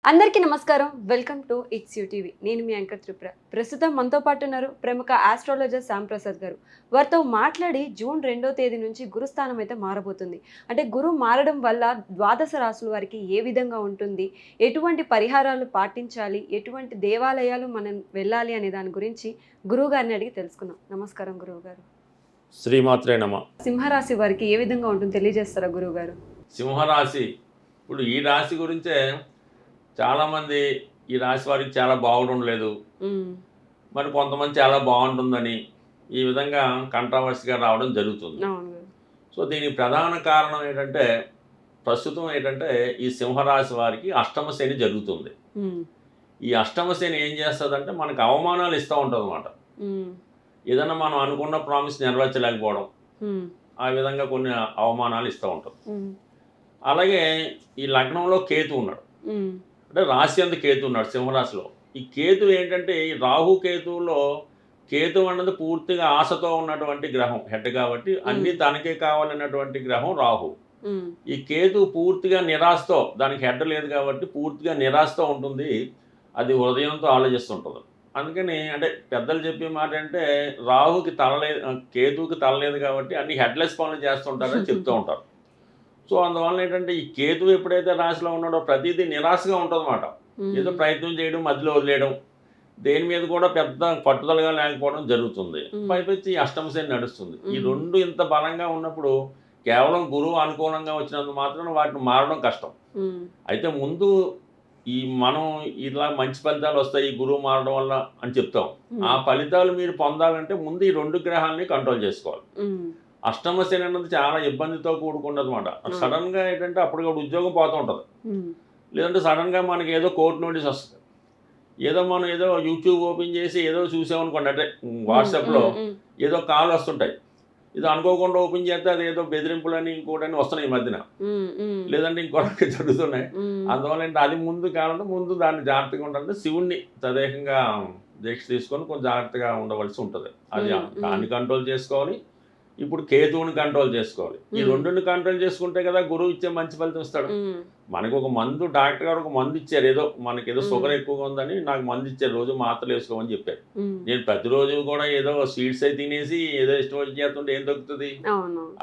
అందరికీ నమస్కారం. Welcome to it's you TV. నేను మీ యాంకర్ త్రిపుర. ప్రస్తుతం మనతో పాటు ఉన్నారు ప్రముఖ ఆస్ట్రాలజర్ శ్యామ్ ప్రసాద్ గారు. వారితో మాట్లాడి జూన్ 2వ తేదీ నుంచి గురుస్థానం అయితే మారబోతుంది. అంటే గురువు మారడం వల్ల ద్వాదశ రాశుల వారికి ఏ విధంగా ఉంటుంది, ఎటువంటి పరిహారాలు పాటించాలి, ఎటువంటి దేవాలయాలు మనం వెళ్ళాలి అనే దాని గురించి గురువు గారిని అడిగి తెలుసుకుందాం. నమస్కారం గురువు గారు. శ్రీమాత్రే నమ. సింహరాశి వారికి ఏ విధంగా ఉంటుంది తెలియజేస్తారా గురువు గారు? సింహరాశి, ఇప్పుడు ఈ రాశి గురించే చాలామంది ఈ రాశి వారికి చాలా బాగుండడం లేదు, మరి కొంతమంది చాలా బాగుంటుందని ఈ విధంగా కంట్రవర్సీగా రావడం జరుగుతుంది. సో దీనికి ప్రధాన కారణం ఏంటంటే, ప్రస్తుతం ఏంటంటే ఈ సింహరాశి వారికి అష్టమ శని జరుగుతుంది. ఈ అష్టమ శని ఏం చేస్తుందంటే మనకు అవమానాలు ఇస్తూ ఉంటుంది అన్నమాట. ఏదైనా మనం అనుకున్న ప్రామిస్ నెరవేర్చలేకపోవడం, ఆ విధంగా కొన్ని అవమానాలు ఇస్తూ ఉంటుంది. అలాగే ఈ లగ్నంలో కేతు ఉన్నాడు, అంటే రాశి అందు కేతు ఉన్నాడు సింహరాశిలో. ఈ కేతు ఏంటంటే ఈ రాహు కేతువులో కేతు అన్నది పూర్తిగా ఆశతో ఉన్నటువంటి గ్రహం, హెడ్ కాబట్టి అన్ని తనకే కావాలన్నటువంటి గ్రహం రాహు. ఈ కేతు పూర్తిగా నిరాశతో, దానికి హెడ్ లేదు కాబట్టి పూర్తిగా నిరాశతో ఉంటుంది, అది హృదయంతో ఆలోచిస్తుంటుంది. అందుకని అంటే పెద్దలు చెప్పే మాట అంటే రాహుకి తలలేదు, కేతువుకి తలలేదు కాబట్టి అన్ని హెడ్లెస్ పనులు చేస్తుంటారని చెప్తూ ఉంటారు. సో అందువల్ల ఏంటంటే ఈ కేతు ఎప్పుడైతే రాశిలో ఉన్నాడో ప్రతిదీ నిరాశగా ఉంటుందన్నమాట. ఏదో ప్రయత్నం చేయడం, మధ్యలో వదిలేయడం, దేని మీద కూడా పెద్ద పట్టుదలగా లేకపోవడం జరుగుతుంది. పైపెచ్చి అష్టమ శని నడుస్తుంది. ఈ రెండు ఇంత బలంగా ఉన్నప్పుడు కేవలం గురువు అనుకూలంగా వచ్చినందుకు మాత్రం వాటిని మారడం కష్టం. అయితే ముందు ఈ మనం ఇలా మంచి ఫలితాలు వస్తాయి ఈ గురువు మారడం వల్ల అని చెప్తాం. ఆ ఫలితాలు మీరు పొందాలంటే ముందు ఈ రెండు గ్రహాలని కంట్రోల్ చేసుకోవాలి. అష్టమ శని అన్నది చాలా ఇబ్బందితో కూడుకున్నది అనమాట. సడన్ గా ఏంటంటే అప్పటికప్పుడు ఉద్యోగం పోతూ ఉంటుంది, లేదంటే సడన్ గా మనకి ఏదో కోర్టు నోటీస్ వస్తుంది, ఏదో మనం ఏదో యూట్యూబ్ ఓపెన్ చేసి ఏదో చూసామనుకోండి, అంటే వాట్సాప్లో ఏదో కాల్ వస్తుంటాయి, ఇది అనుకోకుండా ఓపెన్ చేస్తే అది ఏదో బెదిరింపులని ఇంకోటని వస్తున్నాయి ఈ మధ్యన, లేదంటే ఇంకోటి జరుగుతున్నాయి. అందువల్ల ఏంటి అది ముందు కావాలంటే ముందు దాన్ని జాగ్రత్తగా ఉండాలంటే శివుణ్ణి తదేకంగా దీక్ష తీసుకొని కొంచెం జాగ్రత్తగా ఉండవలసి ఉంటుంది. అది దాన్ని కంట్రోల్ చేసుకోవాలి. ఇప్పుడు కేతువుని కంట్రోల్ చేసుకోవాలి. ఈ రెండుని కంట్రోల్ చేసుకుంటే కదా గురువు ఇచ్చే మంచి ఫలితం ఇస్తాడు. మనకు ఒక మందు, డాక్టర్ గారు ఒక మందు ఇచ్చారు, ఏదో మనకి ఏదో షుగర్ ఎక్కువగా ఉందని నాకు మందు ఇచ్చారు, రోజు మాత్రలు వేసుకోమని చెప్పారు. నేను ప్రతిరోజు కూడా ఏదో స్వీట్స్ అయితే తినేసి ఏదో ఇష్టం వచ్చి చేస్తుంటే ఏం దొరుకుతుంది.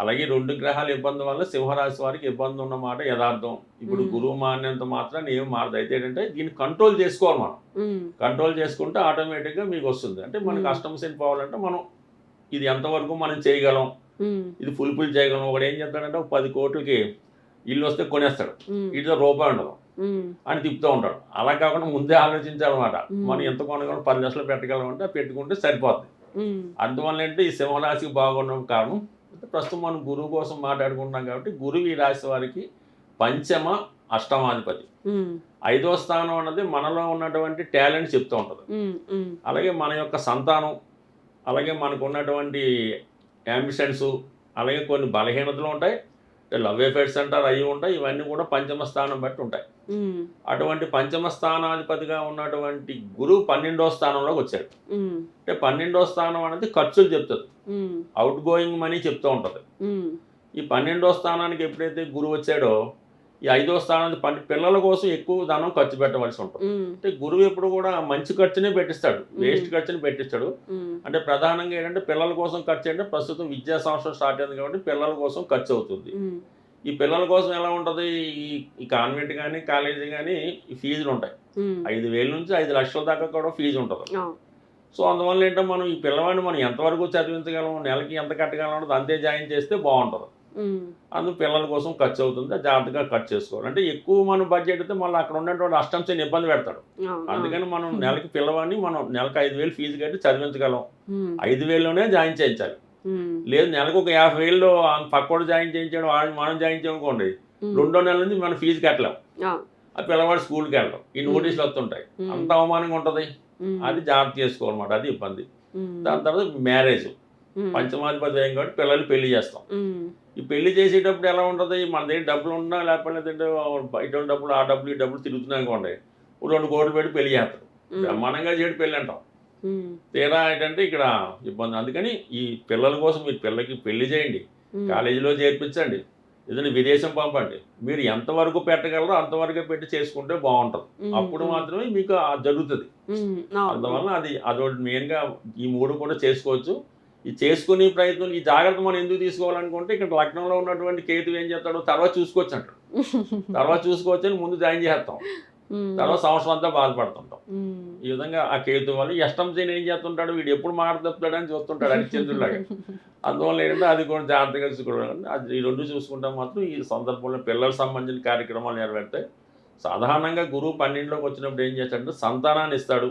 అలాగే రెండు గ్రహాల ఇబ్బంది వల్ల సింహరాశి వారికి ఇబ్బంది ఉన్నమాట యథార్థం. ఇప్పుడు గురువు మారినంత మాత్రాన్ని ఏం మారదు. అయితే ఏంటంటే దీన్ని కంట్రోల్ చేసుకోవాలి. మనం కంట్రోల్ చేసుకుంటే ఆటోమేటిక్గా మీకు వస్తుంది. అంటే మనకు అష్టమ శని పోవాలంటే మనం ఇది ఎంతవరకు మనం చేయగలం, ఇది ఫుల్ఫిల్ చేయగలం. ఒకడు ఏం చేస్తాడంటే ఒక 10 కోట్లకి ఇల్లు వస్తే కొనేస్తాడు, వీటితో రూపాయి ఉండదు అని తిప్పుతూ ఉంటాడు. అలా కాకుండా ముందే ఆలోచించాలన్నమాట. మనం ఎంత కొనగలం, 10 లక్షలు పెట్టగలం అంటే పెట్టుకుంటే సరిపోద్ది. అందువల్ల ఏంటంటే ఈ సింహరాశికి బాగున్న కారణం ప్రస్తుతం మనం గురువు కోసం మాట్లాడుకుంటున్నాం కాబట్టి గురువు ఈ రాశి వారికి పంచమ అష్టమాధిపతి. 5వ స్థానం అన్నది మనలో ఉన్నటువంటి టాలెంట్ చెప్తూ ఉంటుంది. అలాగే మన యొక్క సంతానం, అలాగే మనకు ఉన్నటువంటి యాంబిషన్స్, అలాగే కొన్ని బలహీనతలు ఉంటాయి, లవ్ అఫేర్స్ అంటారు, అవి ఉంటాయి. ఇవన్నీ కూడా పంచమ స్థానం బట్టి ఉంటాయి. అటువంటి పంచమ స్థానాధిపతిగా ఉన్నటువంటి గురువు 12వ స్థానంలోకి వచ్చాడు. అంటే 12వ స్థానం అనేది ఖర్చులు చెప్తుంది, అవుట్ గోయింగ్ మనీ చెప్తూ ఉంటుంది. ఈ 12వ స్థానానికి ఎప్పుడైతే గురువు వచ్చాడో ఈ 5వ స్థానానికి పిల్లల కోసం ఎక్కువ ధనం ఖర్చు పెట్టవలసి ఉంటుంది. అంటే గురువు ఎప్పుడు కూడా మంచి ఖర్చునే పెట్టిస్తాడు, వేస్ట్ ఖర్చుని పెట్టిస్తాడు. అంటే ప్రధానంగా ఏంటంటే పిల్లల కోసం ఖర్చు అంటే ప్రస్తుతం విద్యా సంవత్సరం స్టార్ట్ అయింది కాబట్టి పిల్లల కోసం ఖర్చు అవుతుంది. ఈ పిల్లల కోసం ఎలా ఉంటుంది, ఈ కాన్వెంట్ కానీ కాలేజీ కానీ ఈ ఫీజులు ఉంటాయి. 5,000 నుంచి 5 లక్షల దాకా కూడా ఫీజు ఉంటుంది. సో అందువల్ల ఏంటంటే మనం ఈ పిల్లవాడిని మనం ఎంతవరకు చదివించగలం, నెలకి ఎంత కట్టగలం అన్నది అంతే జాయిన్ చేస్తే బాగుంటుంది. అందుకు పిల్లల కోసం ఖర్చు అవుతుంది, జాగ్రత్తగా ఖర్చు చేసుకోవాలి. అంటే ఎక్కువ మనం బడ్జెట్ అయితే మళ్ళీ అక్కడ ఉన్నటువంటి అష్టమ శని ఇబ్బంది పెడతాడు. అందుకని మనం నెలకి పిల్లవాడిని మనం నెలకు 5,000 ఫీజు కట్టి చదివించగలం, 5,000లోనే జాయిన్ చేయించాలి. లేదు నెలకు ఒక 50,000లో పక్కోడు జాయిన్ చేయించాడు, మనం జాయిన్ చేయనుకోండి, 2వ నెల నుంచి మనం ఫీజు కట్టలేం, ఆ పిల్లవాడు స్కూల్కి వెళ్ళడం, ఈ నోటీసులు వస్తుంటాయి, అంత అవమానంగా ఉంటుంది. అది జాగ్రత్త చేసుకోవాలన్నమాట, అది ఇబ్బంది. దాని తర్వాత మ్యారేజ్, పంచమాధిపతి ఏం కాబట్టి పిల్లలు పెళ్లి చేస్తాం. ఈ పెళ్లి చేసేటప్పుడు ఎలా ఉంటుంది, మన దగ్గర డబ్బులు ఉన్నా లేకపోతే ఇటువంటి డబ్బులు ఆ డబ్బులు ఈ డబ్బులు తిరుగుతున్నాయి అనుకోండి, 2 కోట్లు పెట్టి పెళ్లి చేస్తారు, బ్రహ్మాండంగా చేయడం పెళ్ళి అంటాం. తీరా ఏంటంటే ఇక్కడ ఇబ్బంది. అందుకని ఈ పిల్లల కోసం మీరు పిల్లలకి పెళ్లి చేయండి, కాలేజీలో చేర్పించండి, ఏదైనా విదేశం పంపండి, మీరు ఎంతవరకు పెట్టగలరో అంతవరకే పెట్టి చేసుకుంటే బాగుంటుంది. అప్పుడు మాత్రమే మీకు జరుగుతుంది. అందువల్ల అదొకటి మెయిన్గా ఈ 3 కూడా చేసుకోవచ్చు. ఈ చేసుకునే ప్రయత్నం, ఈ జాగ్రత్త మనం ఎందుకు తీసుకోవాలనుకుంటే, ఇక్కడ లగ్నంలో ఉన్నటువంటి కేతు ఏం చేస్తాడు, తర్వాత చూసుకోవచ్చు అంటాడు. తర్వాత చూసుకోవచ్చు అని ముందు జాయిన్ చేస్తాం, తర్వాత సంవత్సరం అంతా బాధపడుతుంటాం. ఈ విధంగా ఆ కేతు వల్ల అష్టమ శని ఏం చేస్తుంటాడు, వీడు ఎప్పుడు మాట తప్పుతాడని చూస్తుంటాడు హరిశ్చంద్రులాగా. అందువల్ల ఏంటంటే అది కూడా జాగ్రత్తగా చూసుకోవడం. అది ఈ 2 చూసుకుంటాం మాత్రం ఈ సందర్భంలో పిల్లలకు సంబంధించిన కార్యక్రమాలు నెరవేరుతాయి. సాధారణంగా గురువు 12లోకి వచ్చినప్పుడు ఏం చేస్తాడంటే సంతానాన్ని ఇస్తాడు,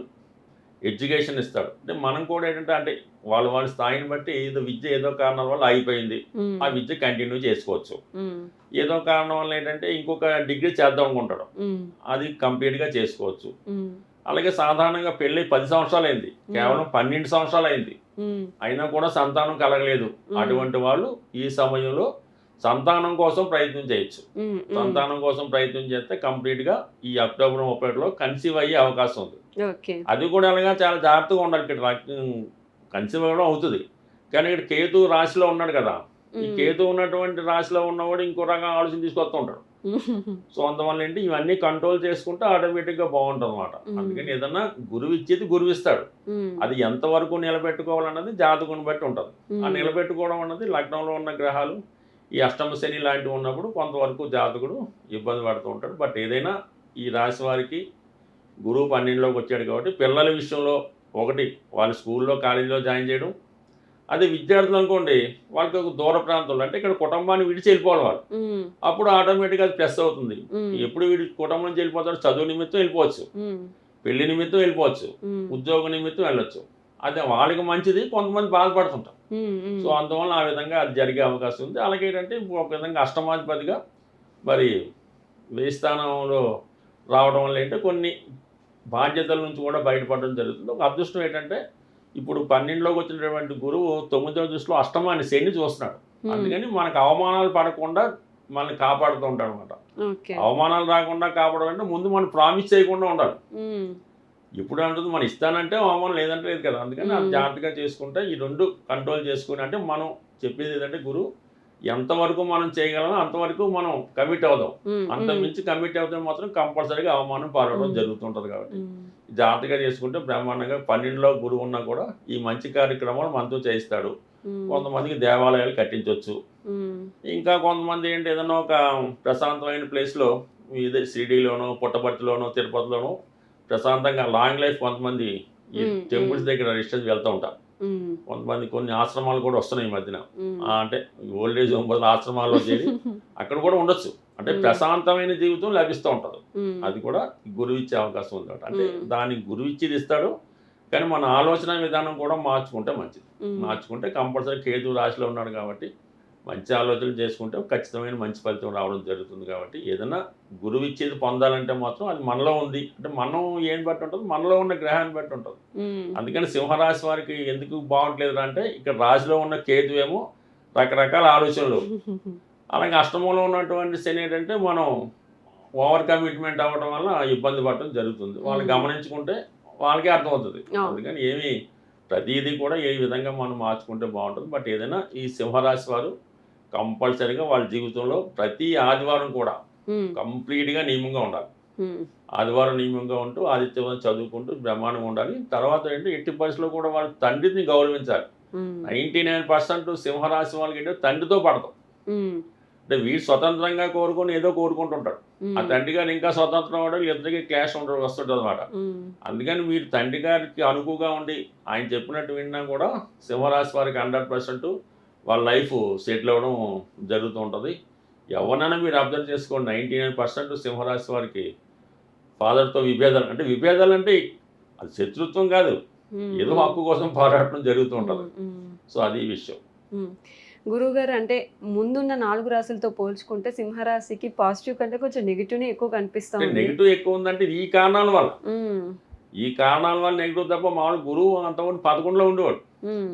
ఎడ్యుకేషన్ ఇస్తాడు. అంటే మనం కూడా ఏంటంటే అంటే వాళ్ళ స్థాయిని బట్టి ఏదో విద్య ఏదో కారణం వల్ల అయిపోయింది, ఆ విద్య కంటిన్యూ చేసుకోవచ్చు. ఏదో కారణం వల్ల ఏంటంటే ఇంకొక డిగ్రీ చేద్దాం అనుకుంటాడు, అది కంప్లీట్గా చేసుకోవచ్చు. అలాగే సాధారణంగా పెళ్ళి 10 సంవత్సరాలు అయింది, కేవలం 12 సంవత్సరాలు అయింది, అయినా కూడా సంతానం కలగలేదు. అటువంటి వాళ్ళు ఈ సమయంలో సంతానం కోసం ప్రయత్నం చేయొచ్చు. సంతానం కోసం ప్రయత్నం చేస్తే కంప్లీట్గా ఈ అక్టోబర్ 31లో కన్సీవ్ అయ్యే అవకాశం ఉంది. అది కూడా అలాగా చాలా జాగ్రత్తగా ఉండాలి. ఇక్కడ కన్సీవ్ అవ్వడం అవుతుంది, కానీ ఇక్కడ కేతు రాశిలో ఉన్నాడు కదా, ఈ కేతు ఉన్నటువంటి రాశిలో ఉన్నవాడు ఇంకో రకంగా ఆలోచన తీసుకొస్తూ ఉంటాడు. సో అందువల్ల ఏంటి ఇవన్నీ కంట్రోల్ చేసుకుంటే ఆటోమేటిక్గా బాగుంటుంది అనమాట. అందుకని ఏదన్నా గురువు ఇచ్చేది గురువు ఇస్తాడు, అది ఎంతవరకు నిలబెట్టుకోవాలన్నది జాతకుని బట్టి ఉంటుంది. ఆ నిలబెట్టుకోవడం అన్నది లగ్నంలో ఉన్న గ్రహాలు ఈ అష్టమ శని లాంటివి ఉన్నప్పుడు కొంతవరకు జాతకుడు ఇబ్బంది పడుతూ ఉంటాడు. బట్ ఏదైనా ఈ రాశి వారికి గురువు 12లోకి వచ్చాడు కాబట్టి పిల్లల విషయంలో ఒకటి వాళ్ళ స్కూల్లో కాలేజీలో జాయిన్ చేయడం. అదే విద్యార్థులు అనుకోండి, వాళ్ళకి ఒక దూర ప్రాంతంలో అంటే ఇక్కడ కుటుంబాన్ని విడిచి వెళ్ళిపోవాలి వాళ్ళు, అప్పుడు ఆటోమేటిక్గా అది ప్లస్ అవుతుంది. ఎప్పుడు వీడి కుటుంబం నుంచి వెళ్ళిపోతాడు, చదువు నిమిత్తం వెళ్ళిపోవచ్చు, పెళ్లి నిమిత్తం వెళ్ళిపోవచ్చు, ఉద్యోగ నిమిత్తం వెళ్ళొచ్చు. అది వాళ్ళకి మంచిది, కొంతమంది బాధపడుతుంటారు. సో అందువల్ల ఆ విధంగా అది జరిగే అవకాశం ఉంది. అలాగే ఏంటంటే ఒక విధంగా అష్టమాధిపతిగా మరి 1000 స్థానంలో రావడం వల్ల ఏంటంటే కొన్ని బాధ్యతల నుంచి కూడా బయటపడడం జరుగుతుంది. ఒక అదృష్టం ఏంటంటే ఇప్పుడు 12లోకి వచ్చినటువంటి గురువు 9వ దృష్టిలో అష్టమాన్ని శని చూస్తున్నాడు. అందుకని మనకు అవమానాలు పడకుండా మనల్ని కాపాడుతూ ఉంటాడు అనమాట. అవమానాలు రాకుండా కాపాడాలంటే ముందు మనం ప్రామిస్ చేయకుండా ఉండాలి. ఇప్పుడు అంటుంది మనం ఇస్తానంటే అవమానం లేదంటే లేదు కదా. అందుకని అది జాగ్రత్తగా చేసుకుంటే ఈ 2 కంట్రోల్ చేసుకుని, అంటే మనం చెప్పేది ఏంటంటే గురువు ఎంతవరకు మనం చేయగలమో అంతవరకు మనం కమిట్ అవుదాం, అంత మించి కమిట్ అవుతే మాత్రం కంపల్సరీగా అవమానం పాల్గొనడం జరుగుతుంటుంది. కాబట్టి జాగ్రత్తగా చేసుకుంటే బ్రహ్మాండంగా 12లో గురువు ఉన్నా కూడా ఈ మంచి కార్యక్రమాలు మనతో చేయిస్తాడు. కొంతమందికి దేవాలయాలు కట్టించవచ్చు, ఇంకా కొంతమంది ఏంటి ఏదైనా ఒక ప్రశాంతమైన ప్లేస్లో ఇదే షిరిడీలోనో పుట్టపర్తిలోనో తిరుపతిలోనో ప్రశాంతంగా లాంగ్ లైఫ్ కొంతమంది ఈ టెంపుల్స్ దగ్గర రిజిస్టర్ వెళ్తూ ఉంటారు. కొంతమంది కొన్ని ఆశ్రమాలు కూడా వస్తున్నాయి ఈ మధ్యన, అంటే ఓల్డ్ ఏజ్ హోమ్ బదులు ఆశ్రమాల్లో చేరి అక్కడ కూడా ఉండొచ్చు. అంటే ప్రశాంతమైన జీవితం లభిస్తూ ఉంటుంది. అది కూడా గురువు ఇచ్చే అవకాశం ఉంది. అంటే దానికి గురువు ఇచ్చేది ఇస్తాడు, కానీ మన ఆలోచన విధానం కూడా మార్చుకుంటే మంచిది. మార్చుకుంటే కంపల్సరీ కేతు రాశిలో ఉన్నాడు కాబట్టి మంచి ఆలోచనలు చేసుకుంటే ఖచ్చితమైన మంచి ఫలితం రావడం జరుగుతుంది. కాబట్టి ఏదైనా గురువు ఇచ్చేది పొందాలంటే మాత్రం అది మనలో ఉంది, అంటే మనం ఏం బట్టి ఉంటుంది, మనలో ఉన్న గ్రహాన్ని బట్టి ఉంటుంది. అందుకని సింహరాశి వారికి ఎందుకు బాగుంటలేదు అంటే ఇక్కడ రాశిలో ఉన్న కేతు ఏమో రకరకాల ఆలోచనలు, అలాగే అష్టమంలో ఉన్నటువంటి శని ఏంటంటే మనం ఓవర్ కమిట్మెంట్ అవ్వడం వల్ల ఇబ్బంది పడటం జరుగుతుంది. వాళ్ళు గమనించుకుంటే వాళ్ళకే అర్థమవుతుంది. అందుకని ఏమి ప్రతిదీ కూడా ఏ విధంగా మనం మార్చుకుంటే బాగుంటుంది. బట్ ఏదైనా ఈ సింహరాశి వారు కంపల్సరీగా వాళ్ళ జీవితంలో ప్రతి ఆదివారం కూడా కంప్లీట్గా నియమంగా ఉండాలి. ఆదివారం నియమంగా ఉంటూ ఆదిత్యవారం చదువుకుంటూ బ్రహ్మాండంగా ఉండాలి. తర్వాత ఏంటి ఎట్టి పరిస్థితుల్లో కూడా వాళ్ళ తండ్రిని గౌరవించాలి. 99% సింహరాశి వాళ్ళకి ఏంటో తండ్రితో పడతాం. అంటే వీడు స్వతంత్రంగా కోరుకొని ఏదో కోరుకుంటుంటాడు, ఆ తండ్రి గారు ఇంకా స్వతంత్రం అవడం ఇద్దరికి క్లాష్ వస్తుంటుంది అనమాట. అందుకని మీరు తండ్రి గారికి అనుకుగా ఉండి ఆయన చెప్పినట్టు విన్నా కూడా సింహరాశి వారికి 100% వాళ్ళ లైఫ్ సెటిల్ అవ్వడం జరుగుతూ ఉంటుంది. ఎవరినైనా మీరు అబ్జర్వ్ చేసుకోండి, 99% సింహరాశి వారికి ఫాదర్తో విభేదాలు, అంటే విభేదాలు అంటే అది శత్రుత్వం కాదు, ఏదో హక్కు కోసం పోరాటం జరుగుతూ ఉంటుంది. సో అది ఈ విషయం. గురువుగారు, అంటే ముందున్న 4 రాశులతో పోల్చుకుంటే సింహరాశికి పాజిటివ్ కంటే కొంచెం నెగిటివ్నే ఎక్కువ కనిపిస్తుంది. నెగిటివ్ ఎక్కువ ఉందంటే ఈ కారణాల వల్ల, ఈ కారణాల వల్ల నెగిటివ్ తప్ప మామూలు గురువు అంతకుముందు 11లో ఉండేవాడు.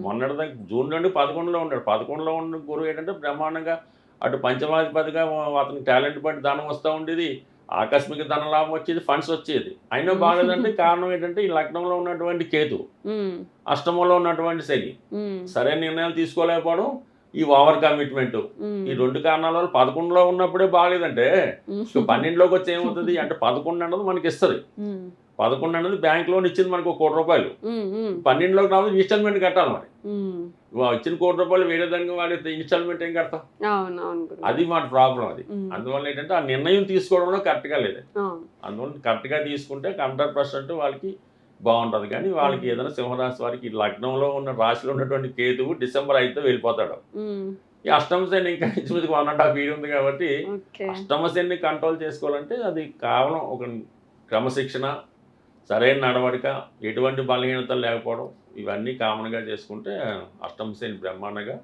మొన్నటి దాకా జూన్ నుండి 11లో ఉన్నాడు. 11లో ఉన్న గురువు ఏంటంటే బ్రహ్మాండంగా అటు పంచమాధిపతిగా అతనికి టాలెంట్ బట్టి ధనం వస్తూ ఉండేది, ఆకస్మిక ధన లాభం వచ్చేది, ఫండ్స్ వచ్చేది. అయినా బాగాలేదంటే కారణం ఏంటంటే ఈ లగ్నంలో ఉన్నటువంటి కేతు, అష్టమంలో ఉన్నటువంటి శని సరైన నిర్ణయాలు తీసుకోలేకపోవడం, ఈ ఓవర్ కమిట్మెంట్, ఉమ్, ఈ 2 కారణాల వల్ల 11లో ఉన్నప్పుడే బాగాలేదంటే ఉమ్, ఇక 12లోకి వచ్చి ఏమవుతుంది అంటే 11 అన్నది మనకి ఇస్తుంది. ఉమ్, 11 అన్నది బ్యాంక్ లోన్ ఇచ్చింది మనకు ₹1,00,00,000. ఉమ్, ఉమ్, 12లోకి రావాలి ఇన్స్టాల్మెంట్ కట్టాలి మరి. ఉమ్. ఇచ్చిన ₹1,00,00,000 వేరే దానికి వాడితే ఇన్స్టాల్మెంట్ ఏం కడతాం? అవును అవును గురువు. అది మన ప్రాబ్లం అది. ఉమ్, అందువల్ల ఏంటంటే ఆ నిర్ణయం తీసుకోవడంలో కరెక్ట్గా లేదు. అవును. అందువల్ల కరెక్ట్గా తీసుకుంటే 100% వాళ్ళకి బాగుంటుంది. కానీ వాళ్ళకి ఏదైనా సింహరాశి వారికి ఈ లగ్నంలో ఉన్న రాశిలో ఉన్నటువంటి కేతువు డిసెంబర్ 5తో వెళ్ళిపోతాడు. ఉమ్, ఈ అష్టమ శని ఇంకా ఇంచుమించు 1.5 ఇయర్ ఉంది కాబట్టి ఓకే. అష్టమ శని కంట్రోల్ చేసుకోవాలంటే అది కేవలం ఒక క్రమశిక్షణ, సరైన నడవడిక, ఎటువంటి బలహీనతలు లేకపోవడం, ఇవన్నీ కామన్గా చేసుకుంటే అష్టమ శని బ్రహ్మాండంగా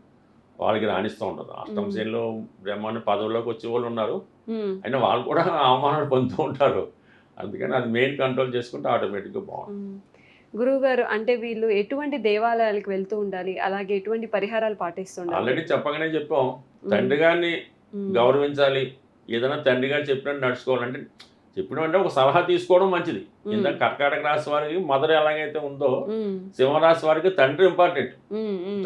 వాళ్ళకి రాణిస్తూ ఉంటుంది. అష్టమ శనిలో బ్రహ్మాండ పదవుల్లోకి వచ్చే వాళ్ళు ఉన్నారు, ఉమ్, అయినా వాళ్ళు కూడా అవమానాలు పొందుతూ ఉంటారు. అందుకని అది మెయిన్ కంట్రోల్ చేసుకుంటే ఆటోమేటిక్గా బాగుంటుంది. ఉమ్. గురువు గారు, అంటే వీళ్ళు ఎటువంటి దేవాలయాలకు వెళ్తూ ఉండాలి, అలాగే ఎటువంటి పరిహారాలు పాటిస్తుండాలి? ఆల్రెడీ చెప్పగానే చెప్పాం, ఉమ్, తండ్రి గారిని ఉమ్, గౌరవించాలి. ఏదైనా తండ్రి గారు చెప్పినట్టు నడుచుకోవాలంటే చెప్పిన అంటే ఒక సలహా తీసుకోవడం మంచిది. ఇందాక కర్కాటక రాశి వారికి మదర్ ఎలాగైతే ఉందో ఉమ్, సింహరాశి వారికి తండ్రి ఇంపార్టెంట్. ఉమ్, ఉమ్,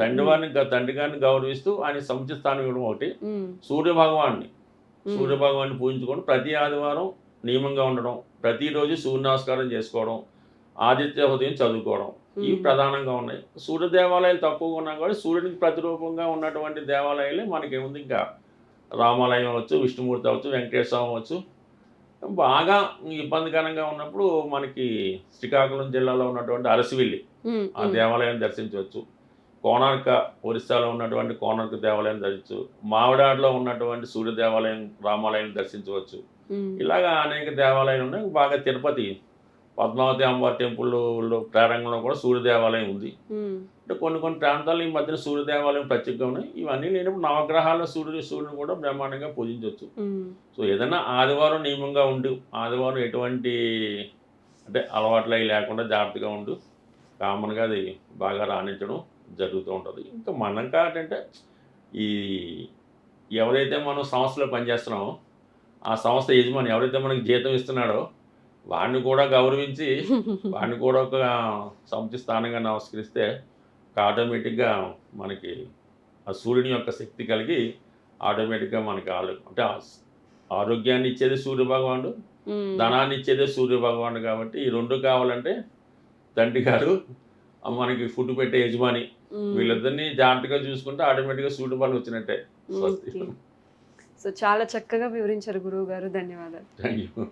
తండ్రి గారిని గౌరవిస్తూ ఆయన సముచిత స్థానం ఇవ్వడం ఒకటి. ఉమ్, సూర్య భగవాన్ని పూజించుకోవడం, ప్రతి ఆదివారం నియమంగా ఉండడం, ప్రతిరోజు సూర్య నమస్కారం చేసుకోవడం, ఆదిత్య హృదయం చదువుకోవడం, ఇవి ప్రధానంగా ఉన్నాయి. సూర్య దేవాలయాలు తక్కువగా ఉన్నా కూడా సూర్యునికి ప్రతిరూపంగా ఉన్నటువంటి దేవాలయాలే మనకేముంది. ఇంకా రామాలయం అవ్వచ్చు, విష్ణుమూర్తి అవ్వచ్చు, వెంకటేశ్వర స్వామి అవ్వచ్చు. బాగా ఇబ్బందికరంగా ఉన్నప్పుడు మనకి శ్రీకాకుళం జిల్లాలో ఉన్నటువంటి అరసివిల్లి ఉమ్, ఆ దేవాలయాన్ని దర్శించవచ్చు. కోణార్క ఒరిస్సాలో ఉన్నటువంటి కోణార్క దేవాలయం దర్శించు, మావిడాడులో ఉన్నటువంటి సూర్య దేవాలయం రామాలయం దర్శించవచ్చు. ఉమ్, ఇలాగా అనేక దేవాలయాలు ఉన్నాయి. బాగా తిరుపతి పద్మావతి అమ్మవారి టెంపుల్లో ప్రారంభంలో కూడా సూర్య దేవాలయం ఉంది. ఉమ్, అంటే కొన్ని ప్రాంతాల్లో ఈ మధ్యన సూర్య దేవాలయం ప్రత్యేకంగా ఉన్నాయి. ఇవన్నీ లేనప్పుడు నవగ్రహాల సూర్యుని కూడా బ్రహ్మాండంగా పూజించవచ్చు. ఉమ్, సో ఏదైనా ఆదివారం నియమంగా ఉండు, ఆదివారం ఎటువంటి అంటే అలవాట్లు అవి లేకుండా జాగ్రత్తగా ఉండు, కామన్గా అది బాగా రాణించడం జరుగుతూ ఉంటుంది. ఇంకా మనం ఏంటంటే ఈ ఎవరైతే మనం సంస్థలో పనిచేస్తున్నామో ఆ సంస్థ యజమాని ఎవరైతే మనకి జీతం ఇస్తున్నాడో వాడిని కూడా గౌరవించి వాడిని కూడా ఒక సముచిత స్థానంగా నమస్కరిస్తే ఆటోమేటిక్గా మనకి ఆ సూర్యుని యొక్క శక్తి కలిగి ఆటోమేటిక్గా మనకి అంటే ఆరోగ్యాన్ని ఇచ్చేది సూర్య భగవానుడు, ఉమ్, ధనాన్ని ఇచ్చేదే సూర్య భగవానుడు. కాబట్టి ఈ రెండు కావాలంటే తండ్రి గారు మనకి ఫుడ్ పెట్టే యజమాని ఉమ్, వీళ్ళిద్దరిని జాగ్రత్తగా చూసుకుంటే ఆటోమేటిక్గా సూర్య బలం వచ్చినట్టే. స్వస్తి. ఓకే. సో చాలా చక్కగా వివరించారు గురువు గారు. ధన్యవాదాలు. Thank you.